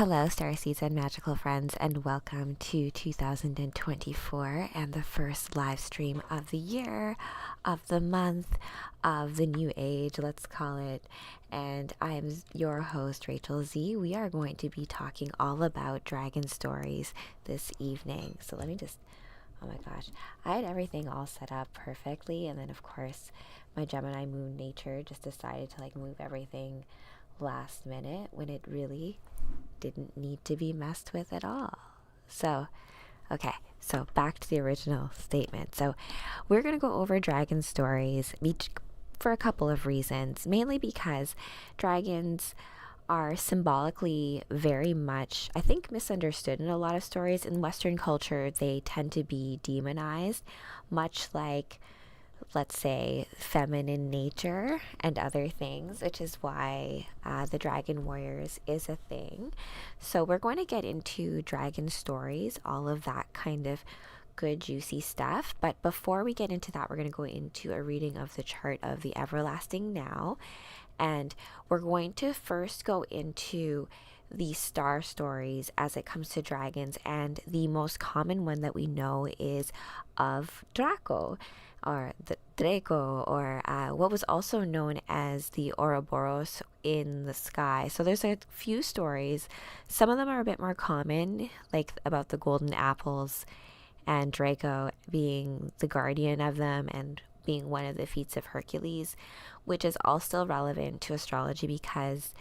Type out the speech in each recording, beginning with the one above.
Hello, starseeds and magical friends, and welcome to 2024 and the first live stream of the year, of the month, of the new age, let's call it. And I am your host, Rachel Z. We are going to be talking all about dragon stories this evening. So let me just, oh my gosh, I had everything all set up perfectly. And then, of course, my Gemini moon nature just decided to move everything last minute when it really didn't need to be messed with at all. So back to the original statement. So we're going to go over dragon stories for a couple of reasons, mainly because dragons are symbolically very much, I think, misunderstood in a lot of stories. In Western culture, they tend to be demonized, much like, let's say, feminine nature and other things, which is why the dragon warriors is a thing. So we're going to get into dragon stories, all of that kind of good juicy stuff. But before we get into that, we're going to go into a reading of the chart of the everlasting now, and we're going to first go into the star stories as it comes to dragons, and the most common one that we know is of Draco, or the Draco, or what was also known as the Ouroboros in the sky. So there's a few stories. Some of them are a bit more common, like about the golden apples and Draco being the guardian of them and being one of the feats of Hercules, which is all still relevant to astrology because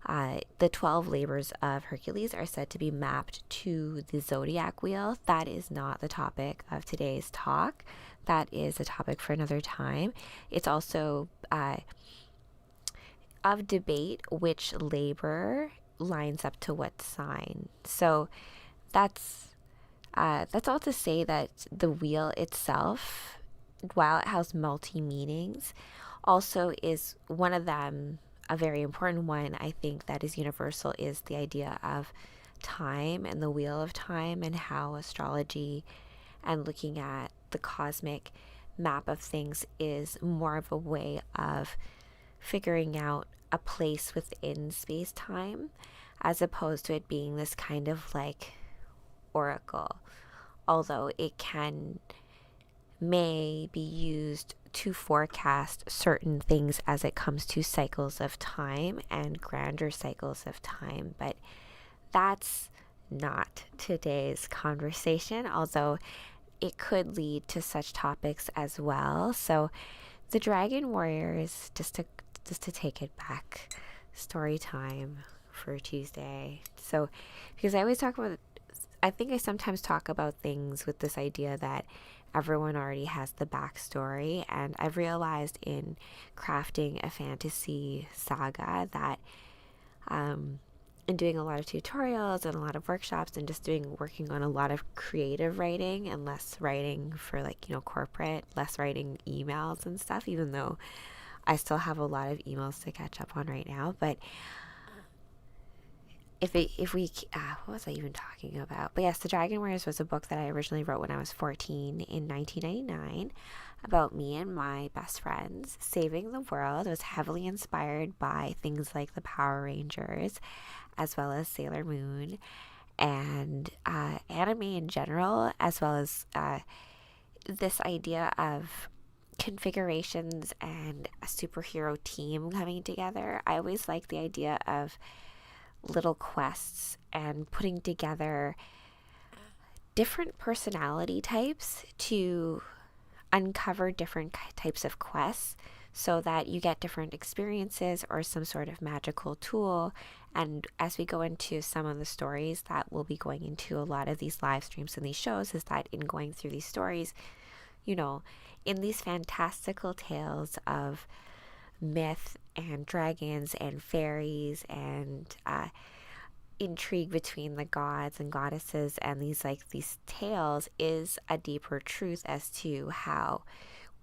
the 12 labors of Hercules are said to be mapped to the zodiac wheel. That is not the topic of today's talk. That is a topic for another time. It's also of debate which labor lines up to what sign. So that's all to say that the wheel itself, while it has multi-meanings, also is one of them. A very important one, I think, that is universal is the idea of time and the wheel of time, and how astrology and looking at the cosmic map of things is more of a way of figuring out a place within space-time, as opposed to it being this kind of like oracle, although it may be used to forecast certain things as it comes to cycles of time and grander cycles of time. But that's not today's conversation, although it could lead to such topics as well. So the dragon warriors, just to take it back, story time for Tuesday. So because I think I sometimes talk about things with this idea that everyone already has the backstory, and I've realized in crafting a fantasy saga that in doing a lot of tutorials and a lot of workshops and just working on a lot of creative writing and less writing for corporate, less writing emails and stuff, even though I still have a lot of emails to catch up on right now. But if we what was I even talking about? But yes, The Dragon Warriors was a book that I originally wrote when I was 14 in 1999 about me and my best friends saving the world. It was heavily inspired by things like the Power Rangers, as well as Sailor Moon, and anime in general, as well as this idea of configurations and a superhero team coming together. I always like the idea of little quests and putting together different personality types to uncover different types of quests so that you get different experiences or some sort of magical tool. And as we go into some of the stories that we'll be going into a lot of these live streams and these shows, is that in going through these stories, in these fantastical tales of myth and dragons and fairies and intrigue between the gods and goddesses, and these tales is a deeper truth as to how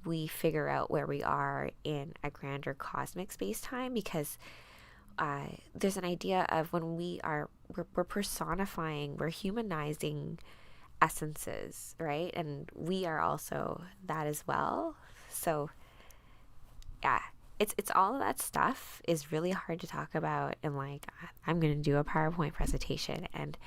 we figure out where we are in a grander cosmic space-time, because there's an idea of when we're personifying, we're humanizing essences, right? And we are also that as well. So yeah, it's all of that stuff is really hard to talk about, and like I'm going to do a PowerPoint presentation, and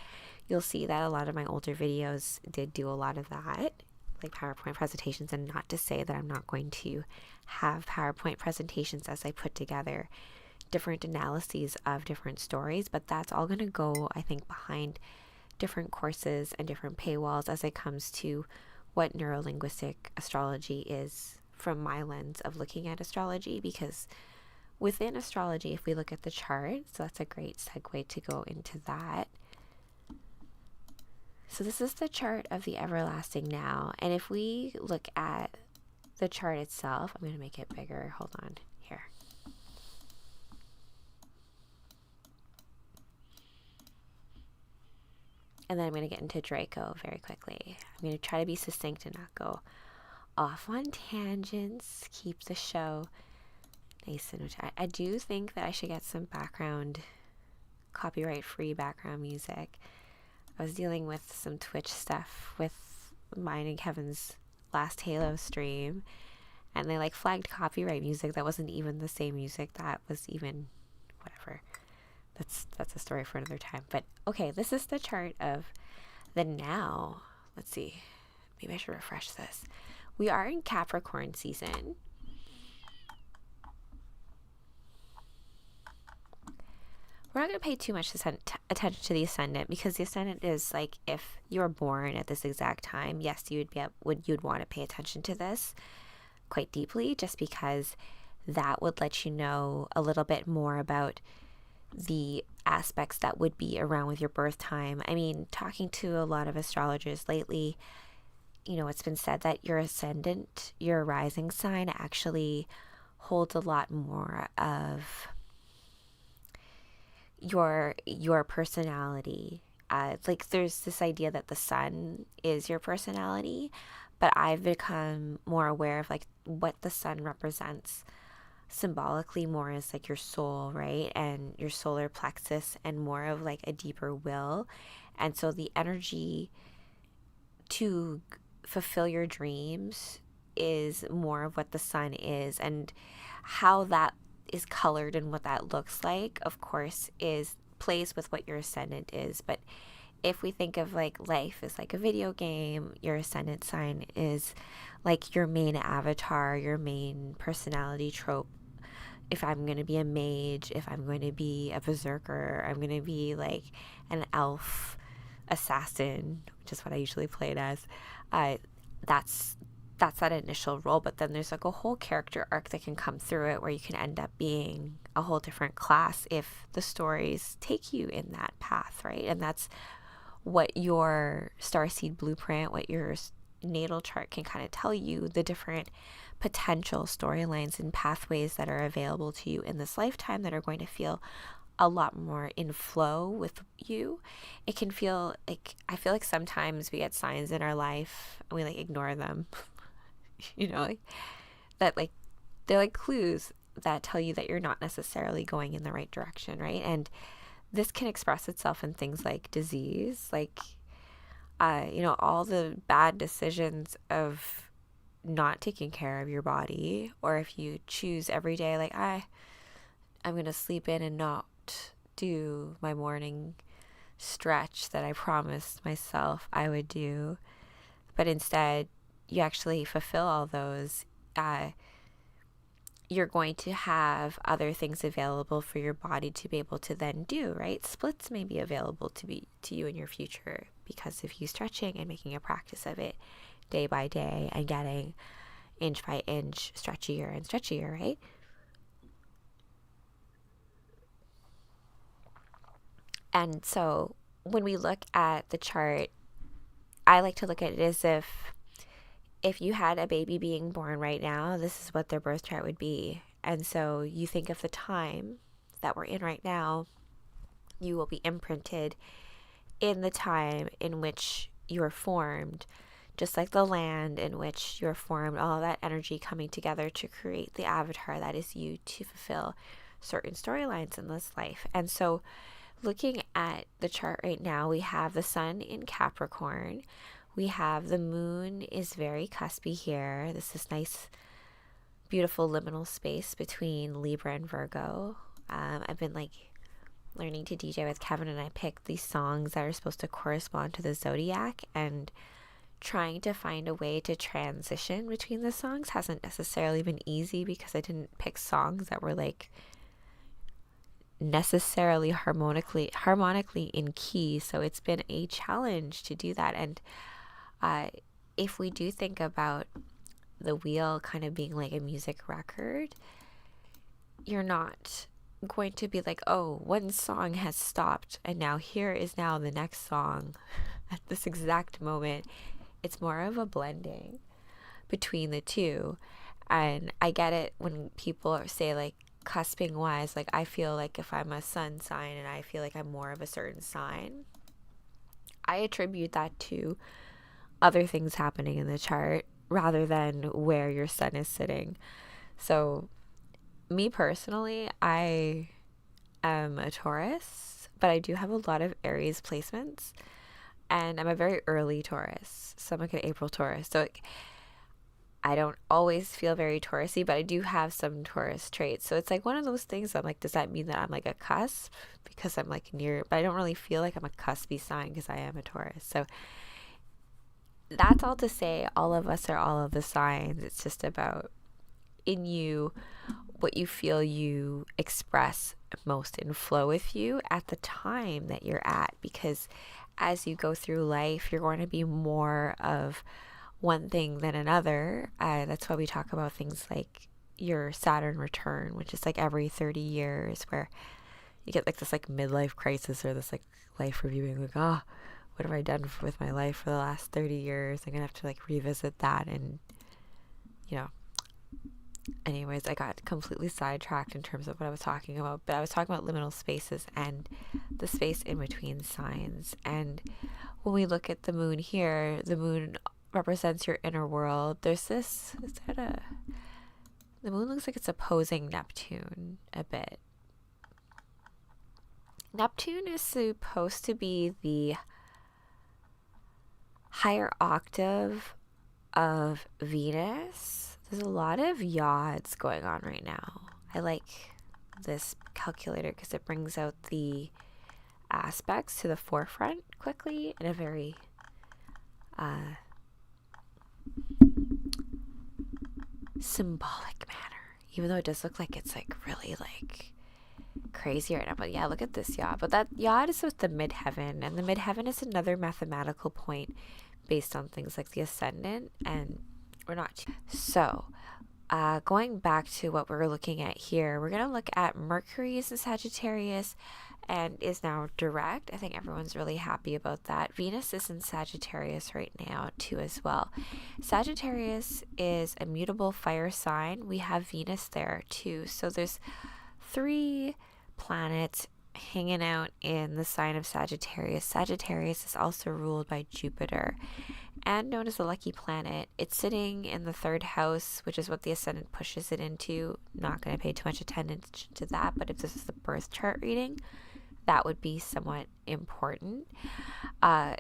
you'll see that a lot of my older videos did do a lot of that, like PowerPoint presentations. And not to say that I'm not going to have PowerPoint presentations as I put together different analyses of different stories, but that's all going to go, I think, behind different courses and different paywalls as it comes to what neurolinguistic astrology is from my lens of looking at astrology. Because within astrology, if we look at the chart, so that's a great segue to go into that. So this is the chart of the everlasting now, and if we look at the chart itself, I'm going to make it bigger. Hold on here. And then I'm going to get into Draco very quickly. I'm going to try to be succinct and not go off on tangents. Keep the show nice and I do think that I should get some background, copyright-free background music. I was dealing with some Twitch stuff with mine and Kevin's last Halo stream, and they like flagged copyright music that wasn't even the same music that was even whatever. That's a story for another time. But okay, this is the chart of the now. Let's see. Maybe I should refresh this. We are in Capricorn season. We're not going to pay too much attention to the ascendant, because the ascendant is like, if you were born at this exact time, yes, you'd want to pay attention to this quite deeply, just because that would let you know a little bit more about the aspects that would be around with your birth time. I mean, talking to a lot of astrologers lately, you know, it's been said that your ascendant, your rising sign, actually holds a lot more of your personality. Like there's this idea that the sun is your personality, but I've become more aware of like what the sun represents symbolically more as like your soul, right? And your solar plexus, and more of like a deeper will. And so the energy to fulfill your dreams is more of what the sun is, and how that is colored and what that looks like, of course, is plays with what your ascendant is. But if we think of like life as like a video game, your ascendant sign is like your main avatar, your main personality trope. If I'm going to be a mage, if I'm going to be a berserker, I'm going to be like an elf assassin, which is what I usually play it as. That's that initial role, but then there's like a whole character arc that can come through it, where you can end up being a whole different class if the stories take you in that path, right? And that's what your starseed blueprint, what your natal chart can kind of tell you, the different potential storylines and pathways that are available to you in this lifetime that are going to feel a lot more in flow with you. It can feel like, I feel like sometimes we get signs in our life and we like ignore them. You know, like that, like they're like clues that tell you that you're not necessarily going in the right direction, right? And this can express itself in things like disease, like you know, all the bad decisions of not taking care of your body, or if you choose every day like I'm gonna sleep in and not do my morning stretch that I promised myself I would do, but instead you actually fulfill all those, you're going to have other things available for your body to be able to then do, right? Splits may be available to you in your future because of you stretching and making a practice of it day by day and getting inch by inch stretchier and stretchier, right? And so when we look at the chart, I like to look at it as if you had a baby being born right now, this is what their birth chart would be. And so you think of the time that we're in right now, you will be imprinted in the time in which you were formed, just like the land in which you're formed, all that energy coming together to create the avatar that is you to fulfill certain storylines in this life. And so looking at the chart right now, we have the sun in Capricorn. We have the moon is very cuspy here. This is nice, beautiful liminal space between Libra and Virgo. I've been like learning to DJ with Kevin, and I picked these songs that are supposed to correspond to the zodiac, and trying to find a way to transition between the songs hasn't necessarily been easy because I didn't pick songs that were like necessarily harmonically in key. So it's been a challenge to do that. And if we do think about the wheel kind of being like a music record, you're not going to be like, oh, one song has stopped and now here is now the next song at this exact moment. It's more of a blending between the two. And I get it when people say like cusping wise, like I feel like if I'm a sun sign and I feel like I'm more of a certain sign, I attribute that to other things happening in the chart rather than where your sun is sitting. So me personally, I am a Taurus, but I do have a lot of Aries placements, and I'm a very early Taurus, so I'm like an April Taurus. So I don't always feel very Taurusy, but I do have some Taurus traits. So it's like one of those things I'm like, does that mean that I'm like a cusp because I'm like near, but I don't really feel like I'm a cuspy sign because I am a Taurus. So that's all to say, all of us are all of the signs. It's just about in you what you feel you express most and flow with you at the time that you're at, because as you go through life, you're going to be more of one thing than another. That's why we talk about things like your Saturn return, which is like every 30 years where you get like this like midlife crisis or this like life reviewing, like, oh, what have I done with my life for the last 30 years? I'm gonna have to like revisit that. And anyways, I got completely sidetracked in terms of what I was talking about, but I was talking about liminal spaces and the space in between signs. And when we look at the moon here, the moon represents your inner world. There's this, the moon looks like it's opposing Neptune a bit. Neptune is supposed to be the higher octave of Venus. There's a lot of yods going on right now. I like this calculator because it brings out the aspects to the forefront quickly in a very symbolic manner, even though it does look like it's like really like crazy right now. But yeah, look at this yod. But that yod is with the midheaven, and the midheaven is another mathematical point based on things like the ascendant, and we're not. So going back to what we're looking at here, we're going to look at Mercury is in Sagittarius and is now direct. I think everyone's really happy about that. Venus is in Sagittarius right now too as well. Sagittarius is a mutable fire sign. We have Venus there too. So there's 3 planets hanging out in the sign of Sagittarius. Sagittarius is also ruled by Jupiter and known as the lucky planet. It's sitting in the 3rd house, which is what the ascendant pushes it into. Not going to pay too much attention to that, but if this is the birth chart reading, that would be somewhat important. Let's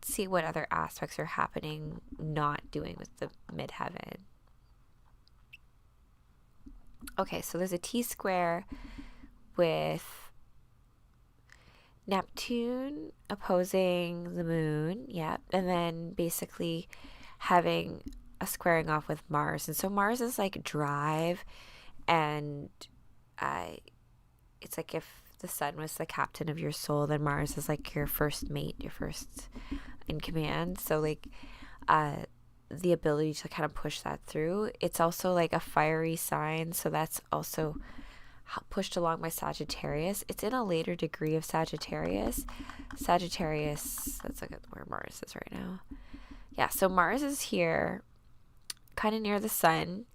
see what other aspects are happening, not doing with the midheaven. Okay, so there's a T-square with Neptune opposing the moon, and then basically having a squaring off with Mars. And so Mars is like drive, and it's like if the sun was the captain of your soul, then Mars is like your first mate, your first in command. So like the ability to kind of push that through. It's also like a fiery sign, so that's also pushed along by Sagittarius. It's in a later degree of Sagittarius. Let's look at where Mars is right now. Yeah, so Mars is here, kind of near the sun.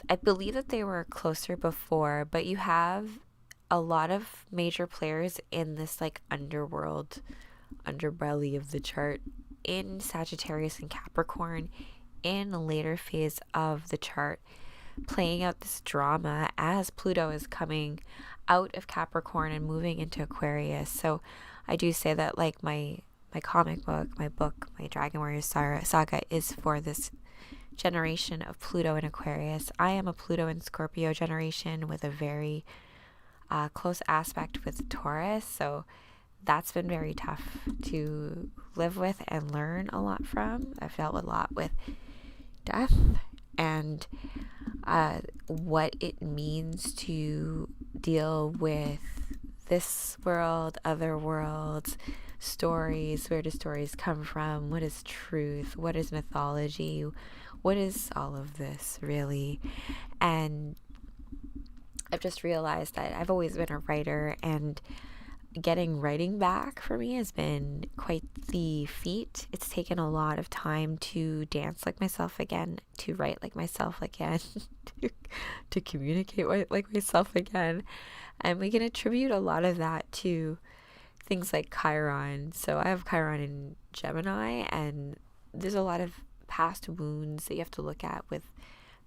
I believe that they were closer before, but you have a lot of major players in this like underworld, underbelly of the chart in Sagittarius and Capricorn in a later phase of the chart, playing out this drama as Pluto is coming out of Capricorn and moving into Aquarius. So I do say that like my comic book, my Dragon Warrior Saga is for this generation of Pluto in Aquarius. I am a Pluto and Scorpio generation with a very close aspect with Taurus. So that's been very tough to live with and learn a lot from. I've dealt a lot with death and what it means to deal with this world, other worlds, stories. Where do stories come from? What is truth? What is mythology? What is all of this really? And I've just realized that I've always been a writer, and getting writing back for me has been quite the feat. It's taken a lot of time to dance like myself again, to write like myself again, to communicate like myself again. And we can attribute a lot of that to things like Chiron. So I have Chiron in Gemini, and there's a lot of past wounds that you have to look at with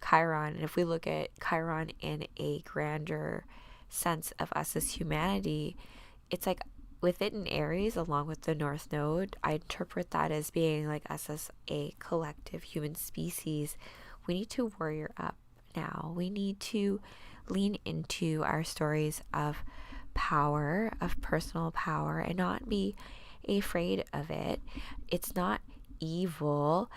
Chiron. And if we look at Chiron in a grander sense of us as humanity, it's like with it in Aries, along with the North Node, I interpret that as being like us as a collective human species. We need to warrior up now. We need to lean into our stories of power, of personal power, and not be afraid of it. It's not evil.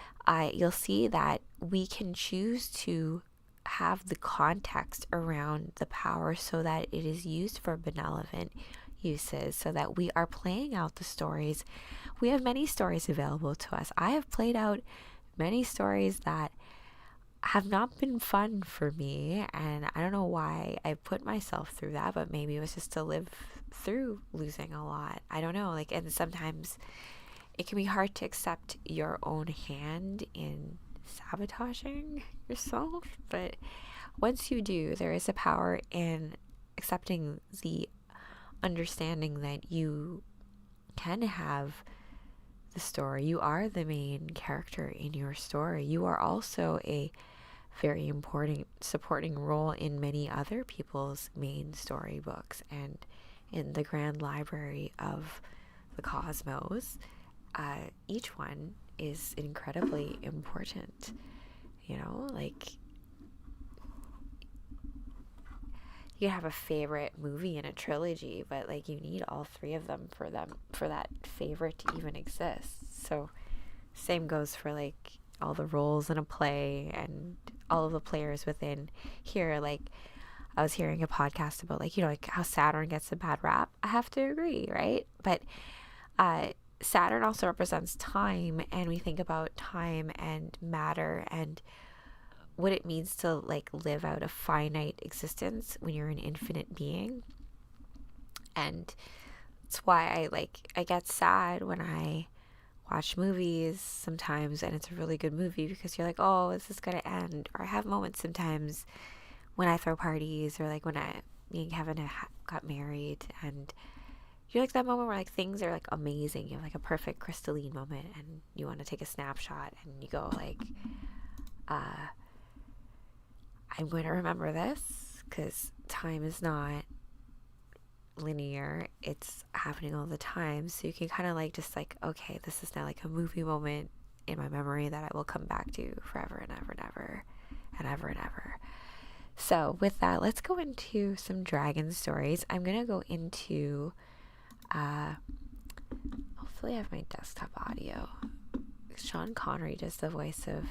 You'll see that we can choose to have the context around the power so that it is used for benevolent uses, so that we are playing out the stories. We have many stories available to us. I have played out many stories that have not been fun for me, and I don't know why I put myself through that, but maybe it was just to live through losing a lot. I don't know, like, and sometimes it can be hard to accept your own hand in sabotaging yourself, but once you do, there is a power in accepting the understanding that you can have the story. You are the main character in your story. You are also a very important supporting role in many other people's main storybooks and in the grand library of the cosmos. Each one is incredibly important. You know, like, you have a favorite movie in a trilogy, but like you need all three of them for that favorite to even exist. So same goes for like all the roles in a play and all of the players within here. Like, I was hearing a podcast about, like, you know, like how Saturn gets a bad rap. I have to agree, right? But Saturn also represents time, and we think about time and matter and what it means to like live out a finite existence when you're an infinite being. And that's why I get sad when I watch movies sometimes and it's a really good movie, because you're like, oh, this is gonna end. Or I have moments sometimes when I throw parties, or like when me and Kevin got married, and you're like that moment where like things are like amazing. You have like a perfect crystalline moment and you want to take a snapshot and you go like, I'm going to remember this, because time is not linear. It's happening all the time. So you can kind of like just like, okay, this is now like a movie moment in my memory that I will come back to forever and ever and ever and ever and ever. So with that, let's go into some dragon stories. I'm going to go into, hopefully I have my desktop audio. Sean Connery does the voice of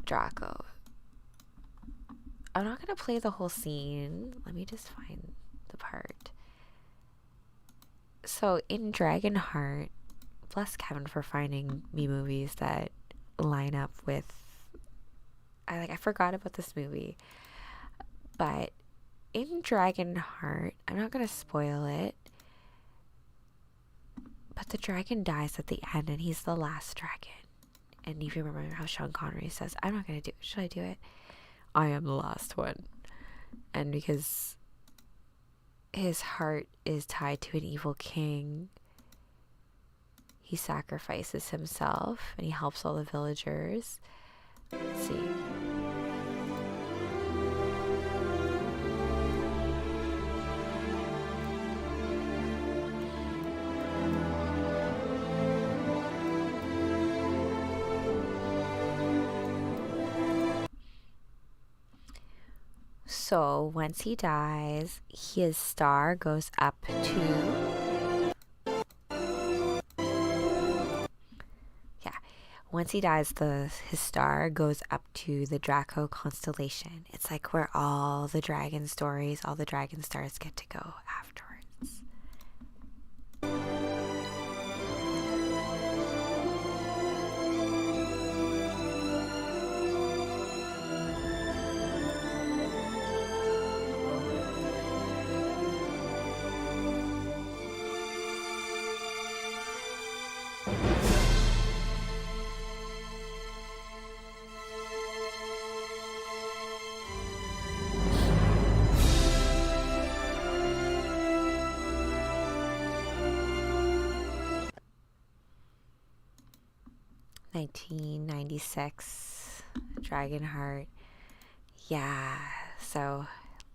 Draco. I'm not going to play the whole scene. Let me just find the part. So in Dragonheart, bless Kevin for finding me movies that line up with, I forgot about this movie. But in Dragonheart, I'm not going to spoil it, but the dragon dies at the end and he's the last dragon. And if you remember how Sean Connery says, I'm not going to do it. Should I do it? I am the last one. And because his heart is tied to an evil king, he sacrifices himself and he helps all the villagers. Let's see. So once he dies, his star goes up to, yeah, once he dies, his star goes up to the Draco constellation. It's like where all the dragon stories, all the dragon stars get to go afterwards. 1996, Dragonheart. Yeah, so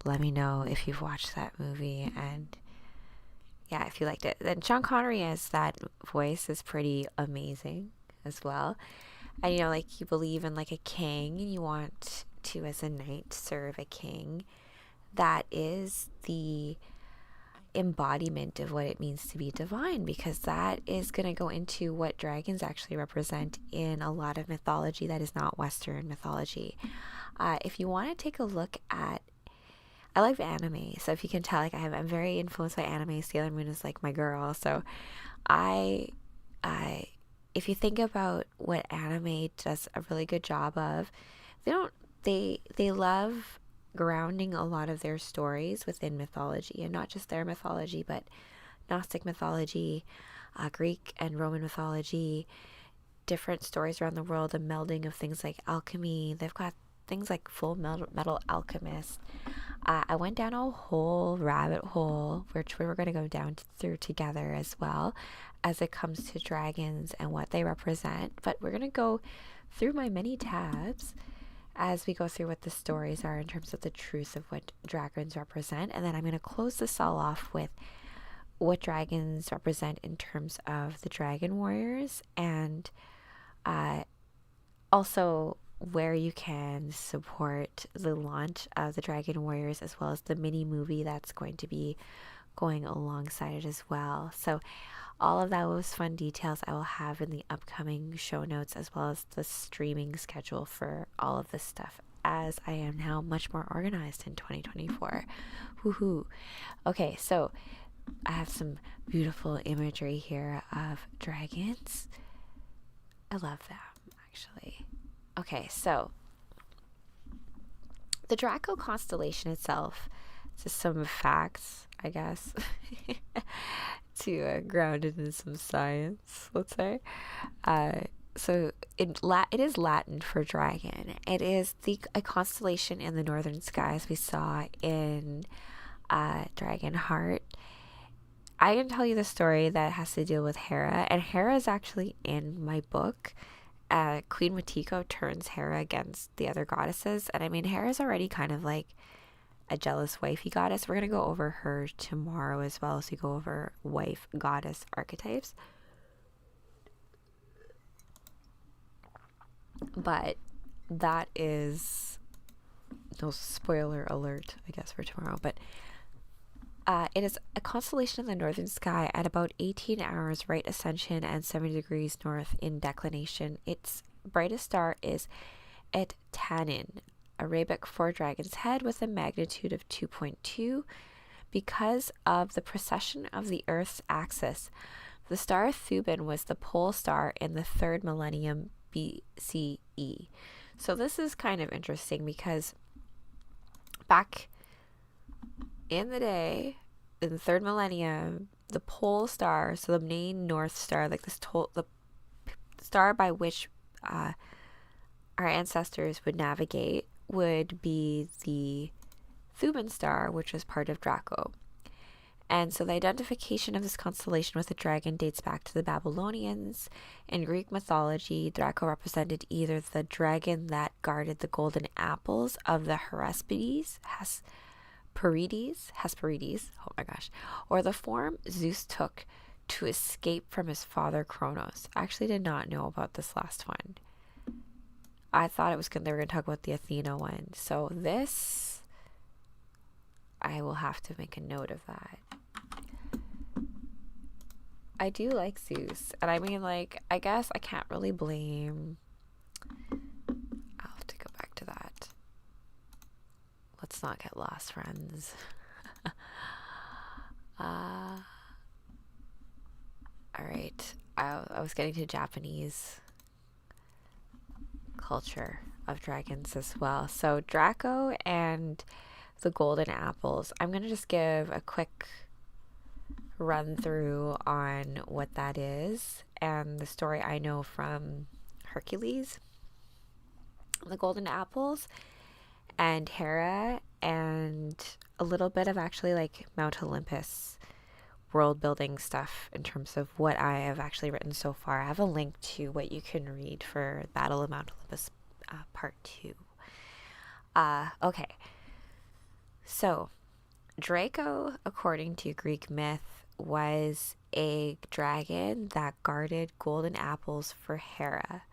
let me know if you've watched that movie and yeah, if you liked it. Then Sean Connery as that voice is pretty amazing as well. And you know, like you believe in like a king and you want to, as a knight, serve a king. That is the embodiment of what it means to be divine, because that is going to go into what dragons actually represent in a lot of mythology that is not Western mythology. If you want to take a look at, I like anime, so if you can tell, like I'm very influenced by anime. Sailor Moon is like my girl, so I if you think about what anime does a really good job of, they love grounding a lot of their stories within mythology, and not just their mythology, but Gnostic mythology, Greek and Roman mythology, different stories around the world, a melding of things like alchemy. They've got things like Full Metal Alchemist. I went down a whole rabbit hole, which we were going to go down through together as well, as it comes to dragons and what they represent. But we're going to go through my many tabs as we go through what the stories are in terms of the truth of what dragons represent. And then I'm going to close this all off with what dragons represent in terms of the dragon warriors, and also where you can support the launch of the Dragon Warriors, as well as the mini movie that's going to be going alongside it as well. So all of those fun details I will have in the upcoming show notes, as well as the streaming schedule for all of this stuff, as I am now much more organized in 2024. Woohoo. Okay, so I have some beautiful imagery here of dragons. I love them, actually. Okay, so the Draco constellation itself, just some facts, I guess, to ground it in some science, let's say. So it is Latin for dragon. It is a constellation in the northern skies we saw in Dragonheart. I can tell you the story that has to deal with Hera, and Hera is actually in my book. Queen Matiko turns Hera against the other goddesses, and I mean, Hera's already kind of like a jealous wifey goddess. We're gonna go over her tomorrow as well, so we go over wife goddess archetypes. But that is no spoiler alert, I guess, for tomorrow. But it is a constellation in the northern sky at about 18 hours right ascension and 70 degrees north in declination. Its brightest star is at Tannin, Arabic for dragon's head, with a magnitude of 2.2. Because of the precession of the Earth's axis, the star Thuban was the pole star in the 3rd millennium BCE. So this is kind of interesting because back in the day, in the 3rd millennium, the pole star, so the main north star, like the star by which our ancestors would navigate, would be the Thuban star, which was part of Draco. And so the identification of this constellation with the dragon dates back to the Babylonians. In Greek mythology, Draco represented either the dragon that guarded the golden apples of the Hesperides, oh my gosh, or the form Zeus took to escape from his father Kronos. I actually did not know about this last one. I thought they were going to talk about the Athena one. So this I will have to make a note of that. I do like Zeus, and I mean, like, I guess I can't really blame. I'll have to go back to that. Let's not get lost, friends. All right. I was getting to Japanese culture of dragons as well. So Draco and the golden apples. I'm going to just give a quick run through on what that is and the story I know from Hercules. The golden apples and Hera, and a little bit of actually like Mount Olympus world building stuff in terms of what I have actually written so far. I have a link to what you can read for Battle of Mount Olympus part 2. Okay. So, Draco, according to Greek myth, was a dragon that guarded golden apples for Hera.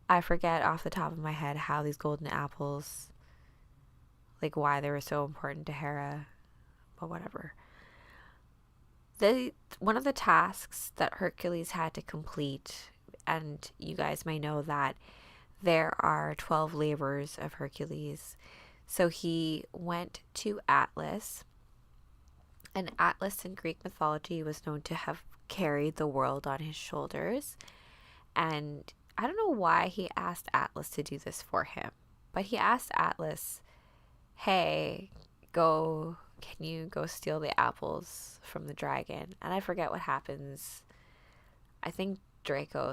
I forget off the top of my head how these golden apples, like why they were so important to Hera, but whatever. One of the tasks that Hercules had to complete, and you guys may know that there are 12 labors of Hercules. So he went to Atlas, and Atlas in Greek mythology was known to have carried the world on his shoulders. And I don't know why he asked Atlas to do this for him, but he asked Atlas, hey, can you go steal the apples from the dragon? And I forget what happens. I think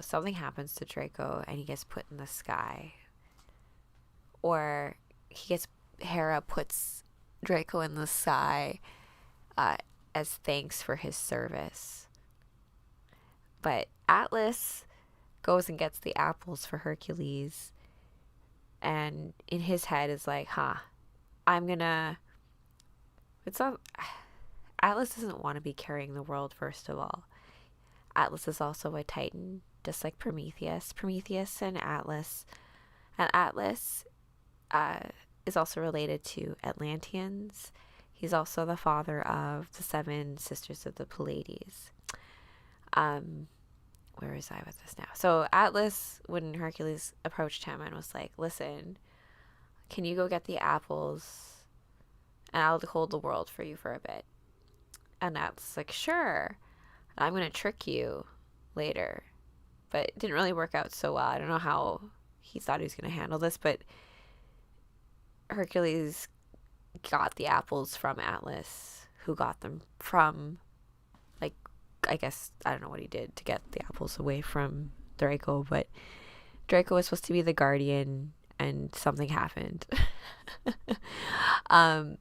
something happens to Draco and he gets put in the sky. Or Hera puts Draco in the sky as thanks for his service. But Atlas goes and gets the apples for Hercules. And in his head is like, Atlas doesn't want to be carrying the world, first of all. Atlas is also a Titan, just like Prometheus. Prometheus and Atlas. And Atlas is also related to Atlanteans. He's also the father of the 7 sisters of the Pleiades. Where was I with this now? So Atlas, when Hercules approached him and was like, listen, can you go get the apples and I'll hold the world for you for a bit? And Atlas like, sure, I'm going to trick you later. But it didn't really work out so well. I don't know how he thought he was going to handle this, but Hercules got the apples from Atlas, who got them from, like, I guess, I don't know what he did to get the apples away from Draco, but Draco was supposed to be the guardian and something happened. So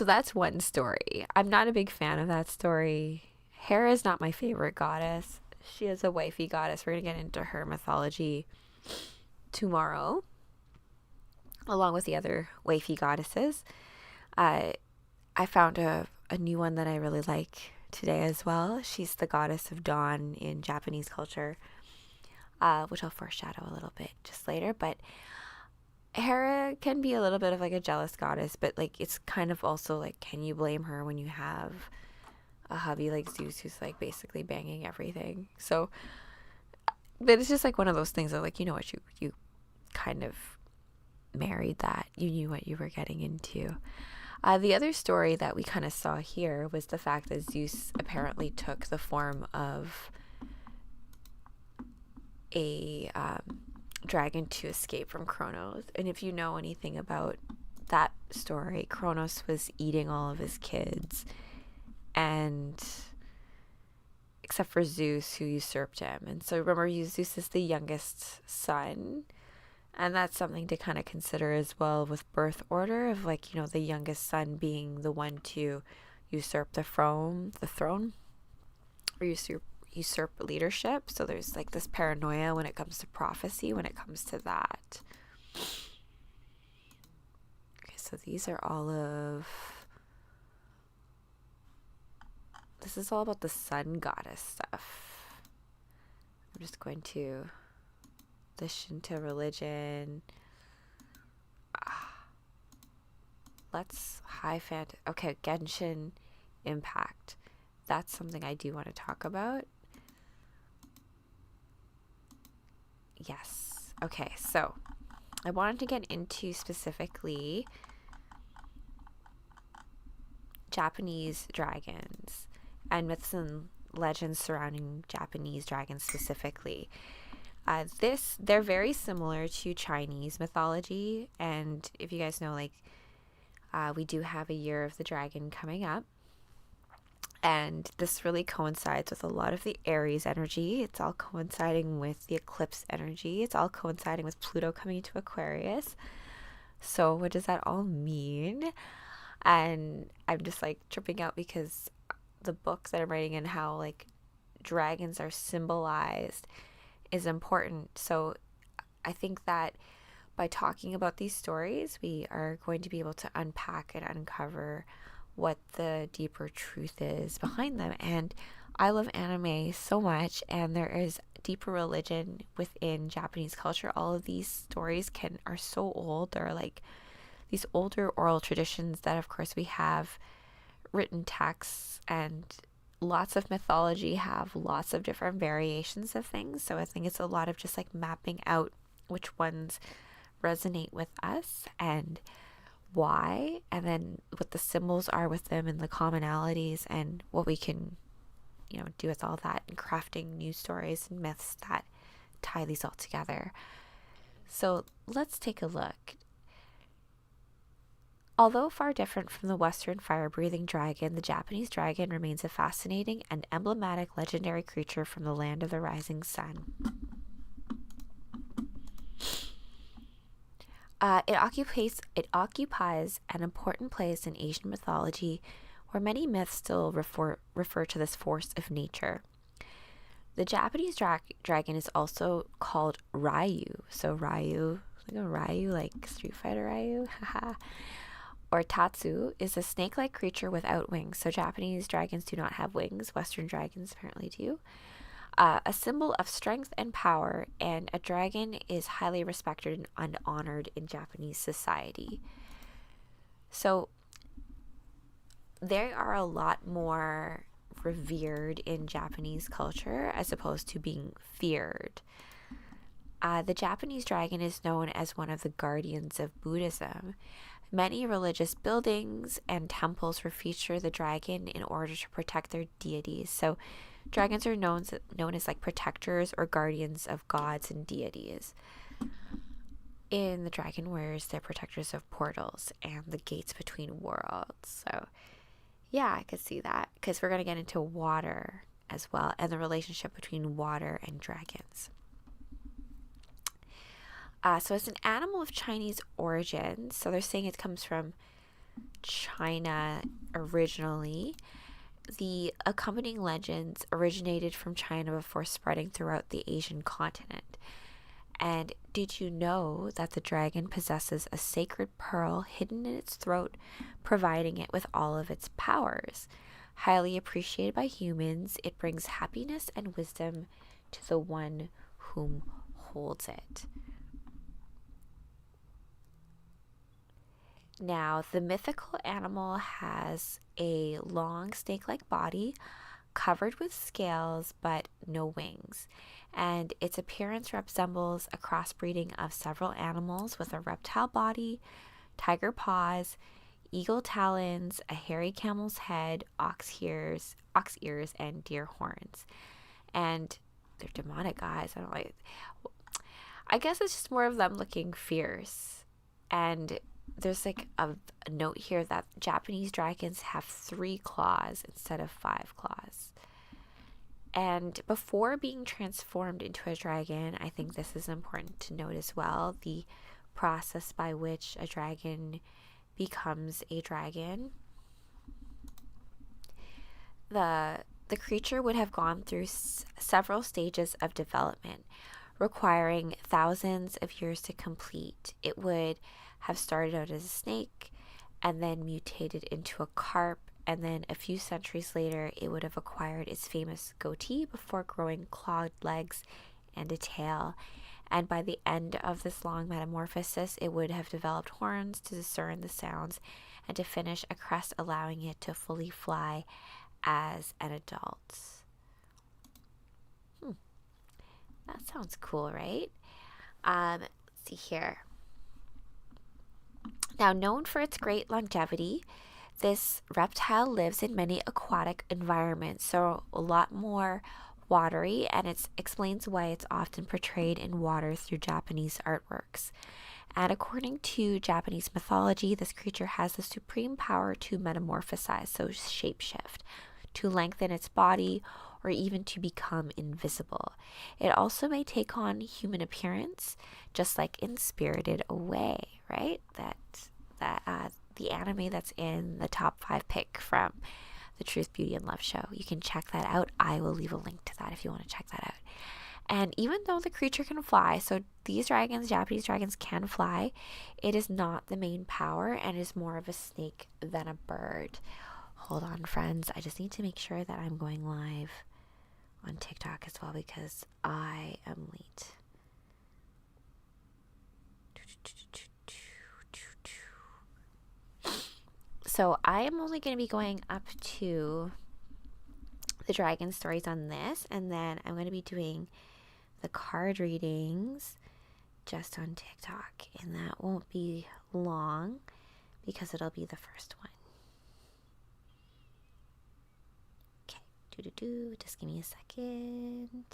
that's one story. I'm not a big fan of that story. Hera is not my favorite goddess. She is a wifey goddess. We're going to get into her mythology tomorrow, along with the other wifey goddesses. I found a new one that I really like today as well. She's the goddess of dawn in Japanese culture, which I'll foreshadow a little bit just later. But Hera can be a little bit of like a jealous goddess, but like it's kind of also like, can you blame her when you have a hubby like Zeus who's like basically banging everything? So, but it's just like one of those things that, like, you know what, you kind of married that. You knew what you were getting into. The other story that we kind of saw here was the fact that Zeus apparently took the form of a dragon to escape from Kronos. And if you know anything about that story, Kronos was eating all of his kids, and except for Zeus, who usurped him. And so remember, Zeus is the youngest son, and that's something to kind of consider as well with birth order of, like, you know, the youngest son being the one to usurp the throne, or usurp leadership. So there's like this paranoia when it comes to prophecy, when it comes to that. Okay, so these are this is all about the sun goddess stuff. I'm just going to the Shinto religion. let's okay, Genshin Impact. That's something I do want to talk about. Yes. Okay, so I wanted to get into specifically Japanese dragons and myths and legends surrounding Japanese dragons specifically. They're very similar to Chinese mythology, and if you guys know, like, we do have a year of the dragon coming up, and this really coincides with a lot of the Aries energy. It's all coinciding with the eclipse energy. It's all coinciding with Pluto coming into Aquarius. So what does that all mean? And I'm just like tripping out because the books that I'm writing and how like dragons are symbolized is important. So I think that by talking about these stories, we are going to be able to unpack and uncover what the deeper truth is behind them. And I love anime so much, and there is deeper religion within Japanese culture. All of these stories are so old. They're like these older oral traditions that, of course, we have written texts, and lots of mythology have lots of different variations of things. So I think it's a lot of just like mapping out which ones resonate with us and why, and then what the symbols are with them and the commonalities, and what we can, do with all that, and crafting new stories and myths that tie these all together. So let's take a look. Although far different from the Western fire-breathing dragon, the Japanese dragon remains a fascinating and emblematic legendary creature from the land of the rising sun. It occupies an important place in Asian mythology, where many myths still refer to this force of nature. The Japanese dragon is also called Ryu. So Ryu, like a Ryu, like Street Fighter Ryu, or Tatsu, is a snake-like creature without wings. So Japanese dragons do not have wings. Western dragons apparently do. A symbol of strength and power, and a dragon is highly respected and honored in Japanese society. So they are a lot more revered in Japanese culture as opposed to being feared. The Japanese dragon is known as one of the guardians of Buddhism. Many religious buildings and temples feature the dragon in order to protect their deities. So dragons are known as like protectors or guardians of gods and deities. In the Dragon Warriors, they're protectors of portals and the gates between worlds. So yeah, I could see that, because we're going to get into water as well, and the relationship between water and dragons. So it's an animal of Chinese origin. So they're saying it comes from China originally. The accompanying legends originated from China before spreading throughout the Asian continent. And did you know that the dragon possesses a sacred pearl hidden in its throat, providing it with all of its powers? Highly appreciated by humans, it brings happiness and wisdom to the one whom holds it. Now, the mythical animal has a long snake-like body covered with scales but no wings, and its appearance resembles a crossbreeding of several animals with a reptile body, tiger paws, eagle talons, a hairy camel's head, ox ears, and deer horns. And they're demonic eyes. I guess it's just more of them looking fierce. And there's like a note here that Japanese dragons have 3 claws instead of 5 claws. And before being transformed into a dragon, I think this is important to note as well, the process by which a dragon becomes a dragon. The creature would have gone through several stages of development, requiring thousands of years to complete. It would have started out as a snake and then mutated into a carp, and then a few centuries later it would have acquired its famous goatee before growing clawed legs and a tail. And by the end of this long metamorphosis, it would have developed horns to discern the sounds and to finish a crest, allowing it to fully fly as an adult. That sounds cool, right? Let's see here. Now, known for its great longevity, this reptile lives in many aquatic environments, so a lot more watery, and it explains why it's often portrayed in water through Japanese artworks. And according to Japanese mythology, this creature has the supreme power to metamorphosize, so shapeshift, to lengthen its body, or even to become invisible. It also may take on human appearance, just like in Spirited Away, right? The anime that's in the top 5 pick from the Truth, Beauty, and Love show. You can check that out. I will leave a link to that if you want to check that out. And even though the creature can fly, so these dragons, Japanese dragons, can fly, it is not the main power and is more of a snake than a bird. Hold on, friends. I just need to make sure that I'm going live on TikTok as well because I am late. So I am only going to be going up to the dragon stories on this, and then I'm going to be doing the card readings just on TikTok, and that won't be long because it'll be the first one. Okay, just give me a second.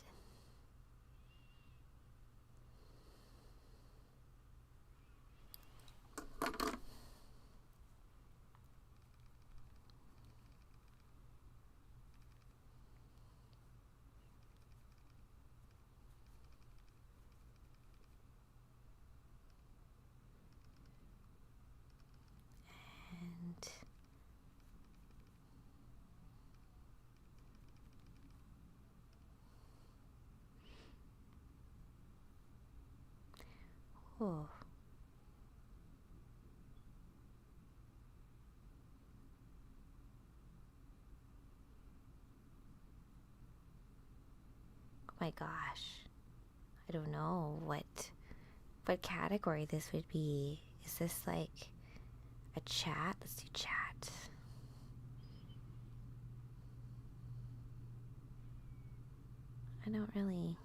Oh. Oh my gosh. I don't know what category this would be. Is this like a chat? Let's do chat. I don't really.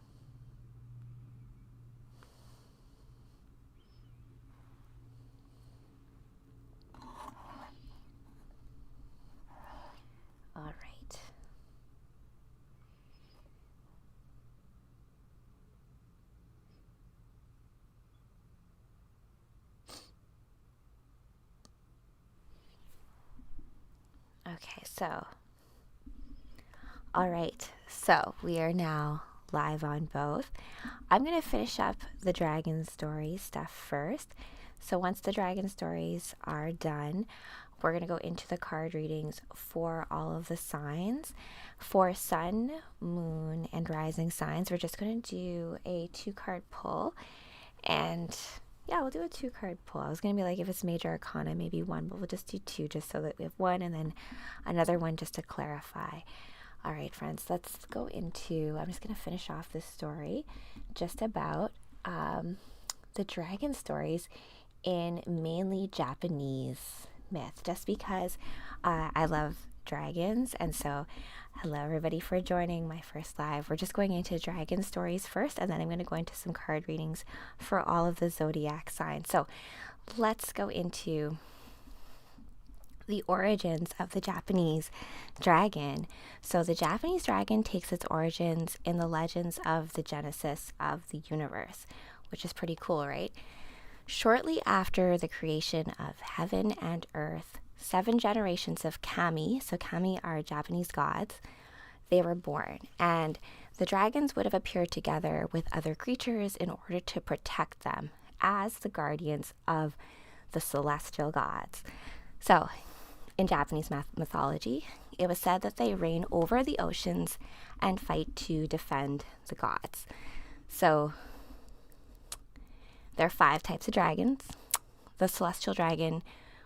All right. Okay, so. All right, so we are now live on both. I'm going to finish up the dragon story stuff first. So once the dragon stories are done, we're going to go into the card readings for all of the signs. For sun, moon, and rising signs, we're just going to do a 2-card pull. And yeah, we'll do a 2-card pull. I was going to be like, if it's major arcana, maybe 1, but we'll just do 2 just so that we have 1 and then another one just to clarify. All right, friends, let's go into, I'm just going to finish off this story just about the dragon stories in mainly Japanese myth, just because I love dragons. And so hello everybody for joining my first live. We're just going into dragon stories first, and then I'm going to go into some card readings for all of the zodiac signs. So let's go into the origins of the Japanese dragon. So the Japanese dragon takes its origins in the legends of the genesis of the universe, which is pretty cool, right? Shortly after the creation of heaven and earth, 7 generations of kami, so kami are Japanese gods, they were born. And the dragons would have appeared together with other creatures in order to protect them as the guardians of the celestial gods. So in Japanese mythology, it was said that they reign over the oceans and fight to defend the gods. So there are 5 types of dragons. The celestial dragon,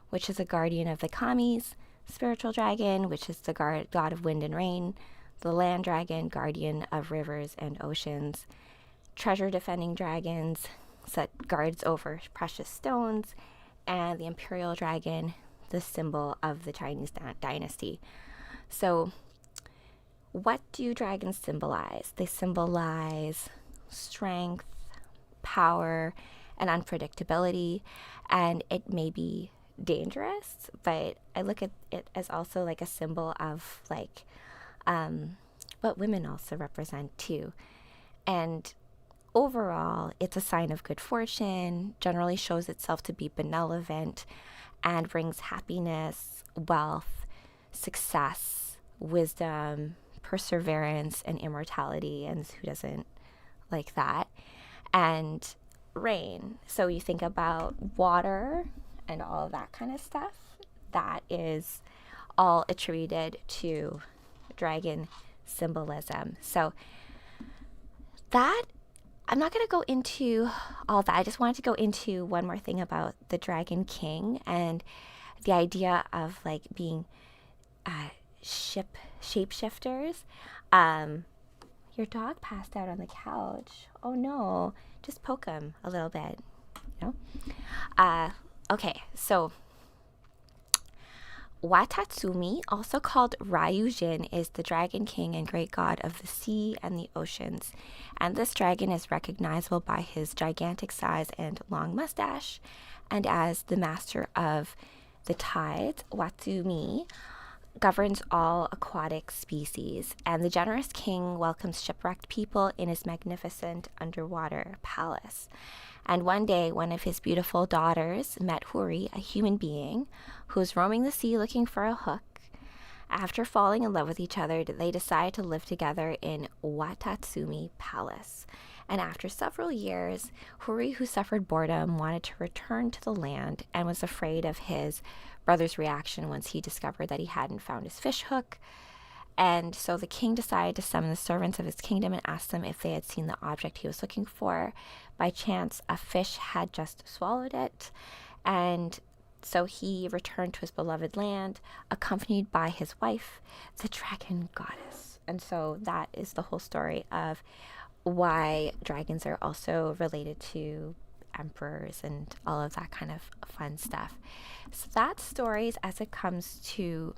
which is a guardian of the kamis. Spiritual dragon, which is the god of wind and rain. The land dragon, guardian of rivers and oceans. treasure defending dragons that guards over precious stones, and the imperial dragon, the symbol of the Chinese dynasty. So what do dragons symbolize? They symbolize strength, power, and unpredictability, and it may be dangerous, but I look at it as also like a symbol of like what women also represent too. And overall, it's a sign of good fortune, generally shows itself to be benevolent, and brings happiness, wealth, success, wisdom, perseverance, and immortality. And who doesn't like that? And rain. So you think about water and all of that kind of stuff. That is all attributed to dragon symbolism. So that, I'm not going to go into all that. I just wanted to go into one more thing about the Dragon King and the idea of like being shapeshifters. Your dog passed out on the couch. Oh no, just poke him a little bit, you know? Okay, so Watatsumi, also called Ryujin, is the dragon king and great god of the sea and the oceans. And this dragon is recognizable by his gigantic size and long mustache. And as the master of the tides, Watsumi governs all aquatic species. And the generous king welcomes shipwrecked people in his magnificent underwater palace. And one day, one of his beautiful daughters met Huri, a human being, who was roaming the sea looking for a hook. After falling in love with each other, they decided to live together in Watatsumi Palace. And after several years, Huri, who suffered boredom, wanted to return to the land and was afraid of his brother's reaction once he discovered that he hadn't found his fish hook. And so the king decided to summon the servants of his kingdom and ask them if they had seen the object he was looking for. By chance, a fish had just swallowed it, and so he returned to his beloved land, accompanied by his wife, the dragon goddess. And so that is the whole story of why dragons are also related to emperors and all of that kind of fun stuff. So that's stories as it comes to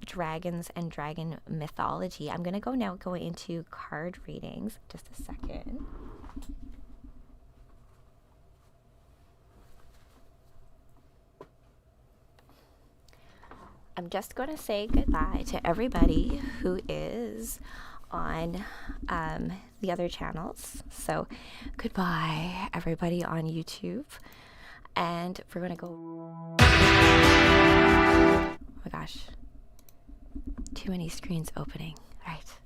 dragons and dragon mythology. I'm going to go into card readings. Just a second. I'm just going to say goodbye to everybody who is on the other channels. So goodbye, everybody on YouTube. And we're going to go... Oh my gosh. Too many screens opening. All right.